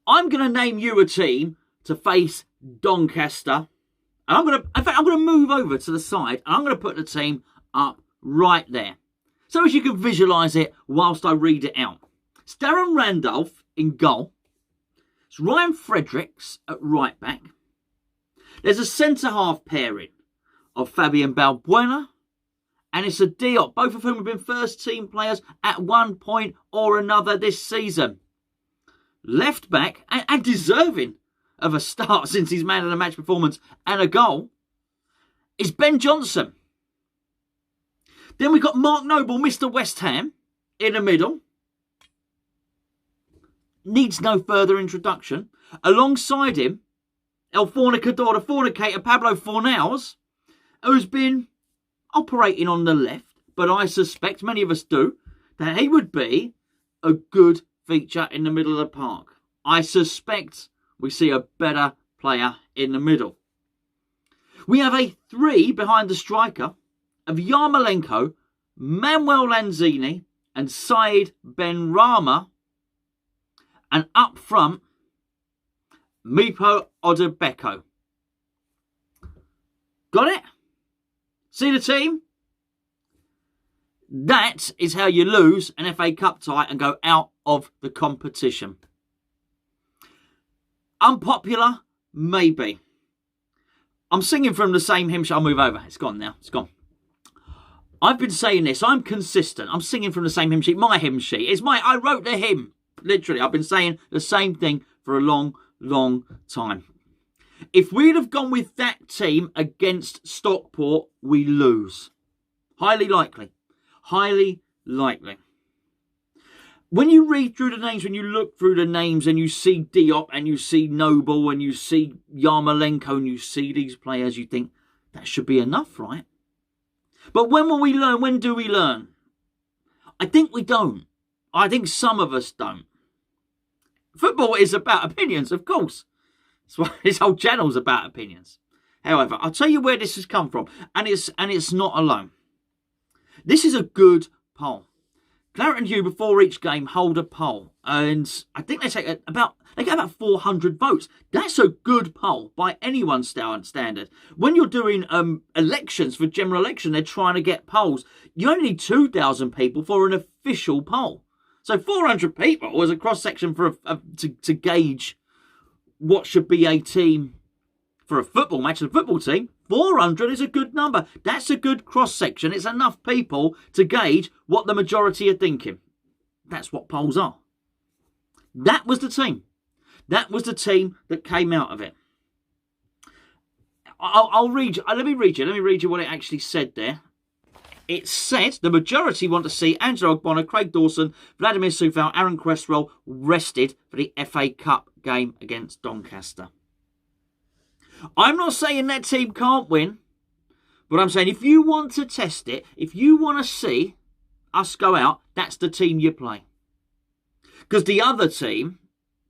I'm going to name you a team to face Doncaster. And in fact, I'm going to move over to the side and I'm going to put the team up right there. So as you can visualise it whilst I read it out. It's Darren Randolph in goal. It's Ryan Fredericks at right back. There's a centre-half pairing of Fabian Balbuena and it's a Diop, both of whom have been first-team players at one point or another this season. Left back, and deserving of a start since his man of the match performance and a goal, is Ben Johnson. Then we've got Mark Noble, Mr. West Ham, in the middle. Needs no further introduction. Alongside him, El Fornicador, the fornicator, Pablo Fornals, who's been operating on the left, but I suspect, many of us do, that he would be a good feature in the middle of the park. I suspect we see a better player in the middle. We have a three behind the striker of Yarmolenko, Manuel Lanzini and Said Benrahma. And up front, Mipo Odebeko. Got it? See the team? That is how you lose an FA Cup tie and go out of the competition. Unpopular? Maybe. I'm singing from the same hymn sheet. I'll move over. It's gone now. It's gone. I've been saying this. I'm consistent. I'm singing from the same hymn sheet. My hymn sheet. I wrote the hymn. Literally, I've been saying the same thing for a long, long time. If we'd have gone with that team against Stockport, we lose. Highly likely. Highly likely. When you read through the names, when you look through the names and you see Diop and you see Noble and you see Yarmolenko and you see these players, you think, that should be enough, right? But when will we learn? When do we learn? I think we don't. I think some of us don't. Football is about opinions, of course. That's why this whole channel's about opinions. However, I'll tell you where this has come from. And it's not alone. This is a good poll. Claret and Hugh, before each game, hold a poll. And I think they get about 400 votes. That's a good poll by anyone's standard. When you're doing elections for general election, they're trying to get polls. You only need 2,000 people for an official poll. So 400 people as a cross-section to gauge what should be a team for a football match, a football team. 400 is a good number. That's a good cross-section. It's enough people to gauge what the majority are thinking. That's what polls are. That was the team. That was the team that came out of it. I'll read you. Let me read you what it actually said there. It said the majority want to see Angelo Ogbonna, Craig Dawson, Vladimir Soufal, Aaron Cresswell rested for the FA Cup game against Doncaster. I'm not saying that team can't win, but I'm saying if you want to test it, if you want to see us go out, that's the team you play. Because the other team,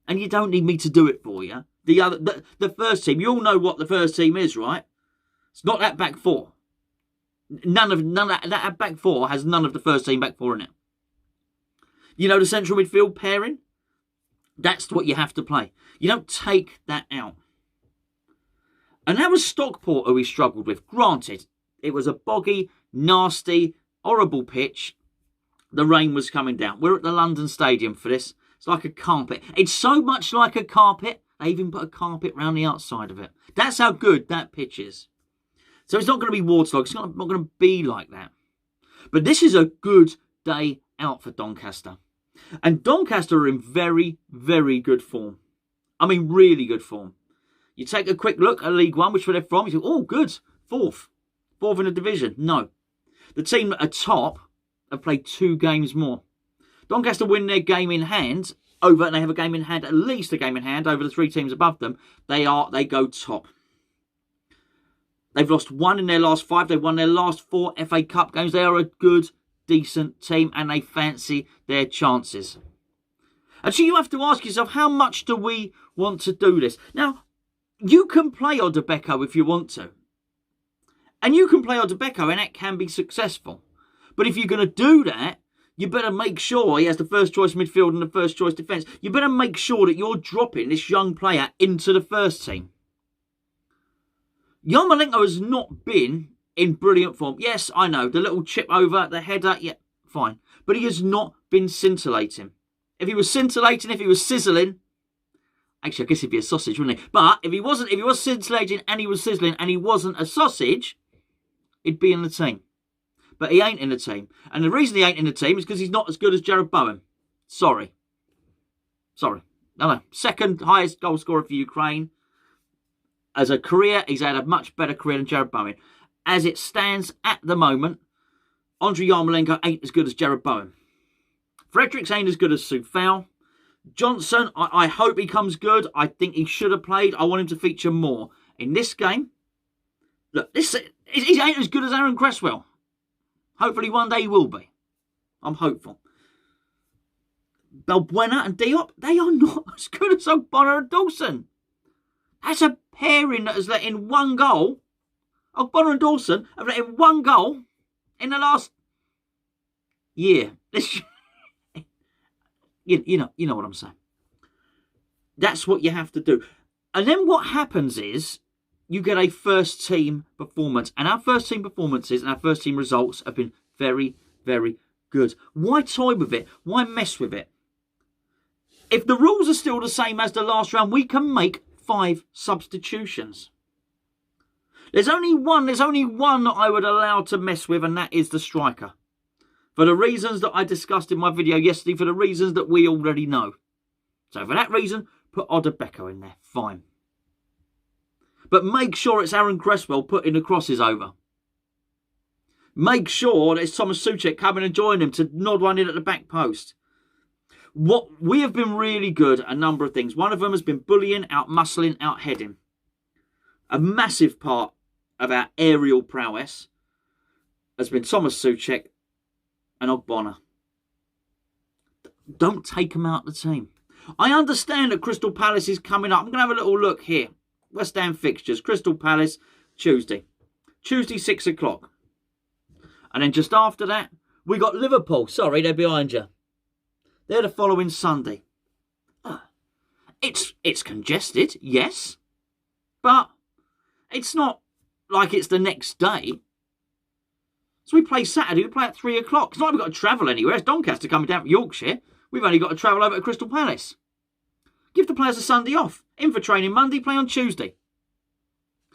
and you don't need me to do it for you, the first team, you all know what the first team is, right? It's not that back four. None of that back four has none of the first team back four in it. You know the central midfield pairing? That's what you have to play. You don't take that out. And that was Stockport who we struggled with. Granted, it was a boggy, nasty, horrible pitch. The rain was coming down. We're at the London Stadium for this. It's like a carpet. It's so much like a carpet, they even put a carpet round the outside of it. That's how good that pitch is. So it's not going to be waterlogged. It's not going to be like that. But this is a good day out for Doncaster. And Doncaster are in very, very good form. I mean, really good form. You take a quick look at League One, which where they're from, you think, oh, good, fourth in the division. No. The team at top have played 2 games more. Doncaster win their game in hand over, and they have a game in hand, at least a game in hand over the 3 teams above them. They go top. They've lost 1 in their last 5. They've won their last 4 FA Cup games. They are a good, decent team, and they fancy their chances. And so you have to ask yourself, how much do we want to do this? Now, you can play Odebeko if you want to. And you can play Odebeko and that can be successful. But if you're going to do that, You better make sure he has the first choice midfield and the first choice defence. You better make sure that you're dropping this young player into the first team. Yarmolenko has not been in brilliant form. Yes, I know. The little chip over, the header, yeah, fine. But he has not been scintillating. If he was scintillating, if he was sizzling, actually, I guess he'd be a sausage, wouldn't he? But if he was scintillating and he was sizzling and he wasn't a sausage, he'd be in the team. But he ain't in the team. And the reason he ain't in the team is because he's not as good as Jared Bowen. Sorry. No. Second highest goal scorer for Ukraine. As a career, he's had a much better career than Jared Bowen. As it stands at the moment, Andriy Yarmolenko ain't as good as Jared Bowen. Fredericks ain't as good as Soufal. Johnson, I hope he comes good. I think he should have played. I want him to feature more. In this game, look, he ain't as good as Aaron Cresswell. Hopefully one day he will be. I'm hopeful. Balbuena and Diop, they are not as good as Ogbonna and Dawson. That's a pairing that has let in one goal. Ogbonna and Dawson have let in one goal in the last year. You know what I'm saying. That's what you have to do. And then what happens is you get a first team performance. And our first team performances and our first team results have been very, very good. Why toy with it? Why mess with it? If the rules are still the same as the last round, we can make 5 substitutions. There's only one that I would allow to mess with, and that is the striker. For the reasons that I discussed in my video yesterday, for the reasons that we already know. So for that reason, put Odebeko in there. Fine. But make sure it's Aaron Cresswell putting the crosses over. Make sure that it's Thomas Souček coming and joining him to nod one in at the back post. What we have been really good at a number of things. One of them has been bullying, out-muscling, out-heading. A massive part of our aerial prowess has been Thomas Souček and Ogbonna. Don't take them out of the team. I understand that Crystal Palace is coming up. I'm going to have a little look here. West Ham fixtures. Crystal Palace, Tuesday. Tuesday, 6 o'clock. And then just after that, we got Liverpool. Sorry, they're behind you. They're the following Sunday. It's congested, yes. But it's not like it's the next day. So we play Saturday, we play at 3 o'clock. It's not like we've got to travel anywhere. It's Doncaster coming down from Yorkshire. We've only got to travel over to Crystal Palace. Give the players a Sunday off. In for training Monday, play on Tuesday.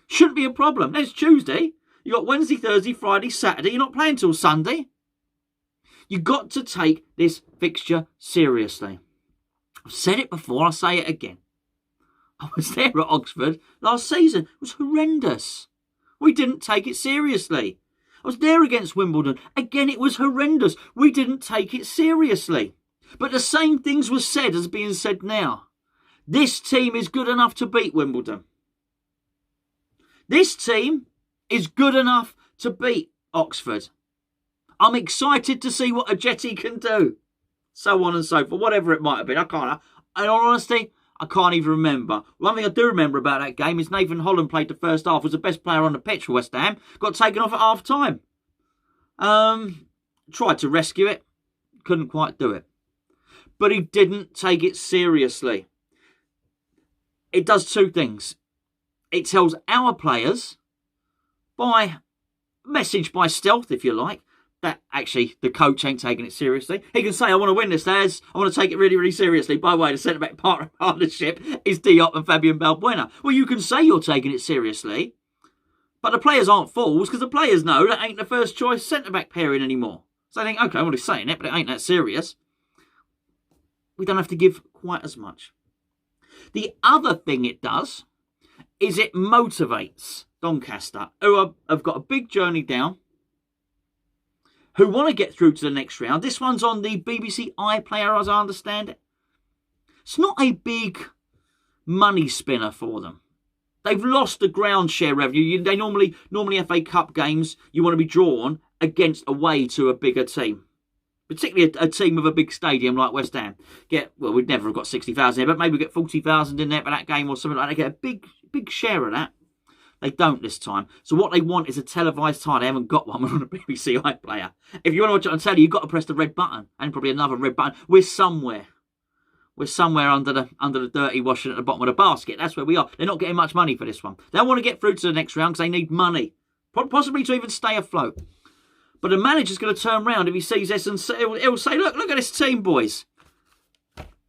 Shouldn't be a problem. There's Tuesday. You've got Wednesday, Thursday, Friday, Saturday. You're not playing till Sunday. You've got to take this fixture seriously. I've said it before, I'll say it again. I was there at Oxford last season. It was horrendous. We didn't take it seriously. I was there against Wimbledon. Again, it was horrendous. We didn't take it seriously. But the same things were said as being said now. This team is good enough to beat Wimbledon. This team is good enough to beat Oxford. I'm excited to see what Ajeti can do. So on and so forth. Whatever it might have been. In all honesty, I can't even remember. One thing I do remember about that game is Nathan Holland played the first half, was the best player on the pitch for West Ham. Got taken off at half time. Tried to rescue it. Couldn't quite do it. But he didn't take it seriously. It does 2 things. It tells our players, by message by stealth, if you like, that actually the coach ain't taking it seriously. He can say, I want to win this, lads. I want to take it really, really seriously. By the way, the centre-back partnership is Diop and Fabian Balbuena. Well, you can say you're taking it seriously, but the players aren't fools because the players know that ain't the first choice centre-back pairing anymore. So they think, okay, well, he's saying it, but it ain't that serious. We don't have to give quite as much. The other thing it does is it motivates Doncaster, who have got a big journey down, who want to get through to the next round. This one's on the BBC iPlayer, as I understand it. It's not a big money spinner for them. They've lost the ground share revenue. They normally FA Cup games, you want to be drawn against away to a bigger team. Particularly a team with a big stadium like West Ham. We'd never have got 60,000 there, but maybe we get 40,000 in there for that game or something like that. Get a big share of that. They don't this time. So what they want is a televised tie. They haven't got one on a BBC iPlayer. If you want to watch it on telly, you've got to press the red button. And probably another red button. We're somewhere. We're somewhere under the dirty washing at the bottom of the basket. That's where we are. They're not getting much money for this one. They want to get through to the next round because they need money. Possibly to even stay afloat. But the manager's going to turn round if he sees this and he'll say, look at this team, boys.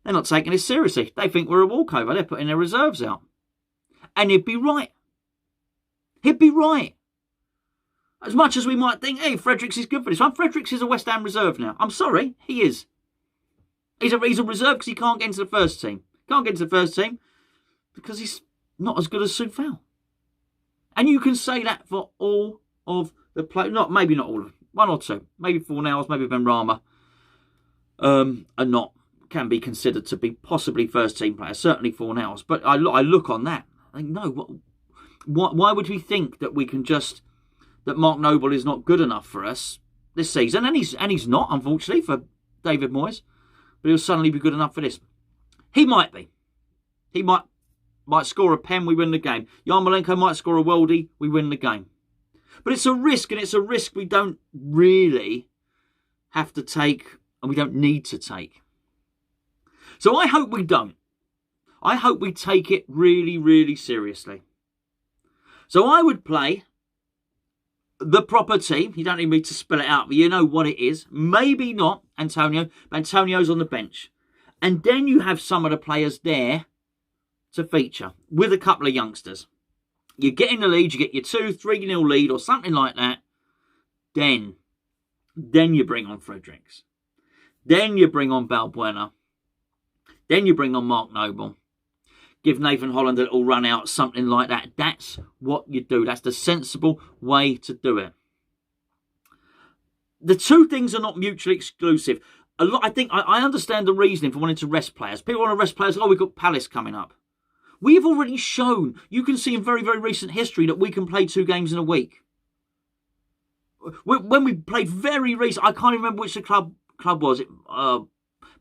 They're not taking this seriously. They think we're a walkover. They're putting their reserves out. And he'd be right. He'd be right. As much as we might think, hey, Fredericks is good for this one. Fredericks is a West Ham reserve now. I'm sorry, he is. He's a reserve because he can't get into the first team. Can't get into the first team because he's not as good as Soufal. And you can say that for all of the players. Maybe not all of them. One or two. Maybe Fornals, maybe Benrahma. Are not. Can be considered to be possibly first team players. Certainly Fornals. But I look on that. I think, no, why would we think that we can that Mark Noble is not good enough for us this season? And he's not, unfortunately, for David Moyes. But he'll suddenly be good enough for this. He might be. He might score a pen, we win the game. Yarmolenko might score a worldie, we win the game. But it's a risk, and it's a risk we don't really have to take, and we don't need to take. So I hope we don't. I hope we take it really, really seriously. So I would play the proper team. You don't need me to spell it out, but you know what it is. Maybe not Antonio, but Antonio's on the bench. And then you have some of the players there to feature with a couple of youngsters. You get in the lead, you get your 2-3-0 lead or something like that. Then you bring on Fredericks. Then you bring on Balbuena. Then you bring on Mark Noble. Give Nathan Holland a little run out, something like that. That's what you do. That's the sensible way to do it. The two things are not mutually exclusive. I understand the reasoning for wanting to rest players. People want to rest players. Oh, we've got Palace coming up. We've already shown, you can see in very, very recent history that we can play 2 games in a week. When we played very recent, I can't remember which the club was. It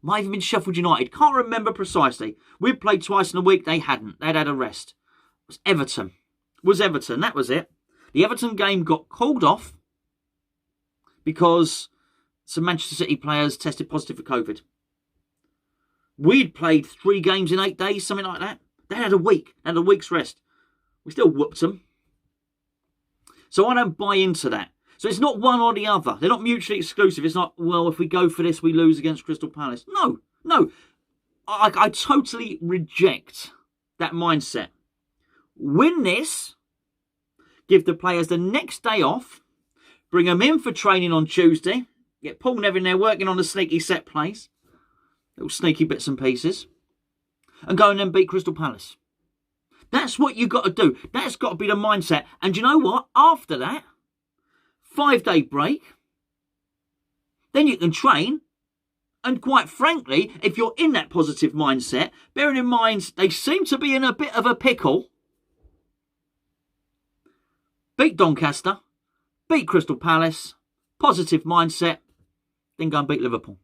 might have been Sheffield United. Can't remember precisely. We played twice in a week. They hadn't. They'd had a rest. It was Everton. That was it. The Everton game got called off because some Manchester City players tested positive for COVID. We'd played 3 games in 8 days, something like that. They had a week. They had a week's rest. We still whooped them. So I don't buy into that. So it's not one or the other. They're not mutually exclusive. It's not, well, if we go for this, we lose against Crystal Palace. No. I totally reject that mindset. Win this. Give the players the next day off. Bring them in for training on Tuesday. Get Paul Nevin there working on the sneaky set plays. Little sneaky bits and pieces. And go and then beat Crystal Palace. That's what you've got to do. That's got to be the mindset. And you know what? After that, 5-day break, then you can train. And quite frankly, if you're in that positive mindset, bearing in mind they seem to be in a bit of a pickle, beat Doncaster, beat Crystal Palace, positive mindset, then go and beat Liverpool.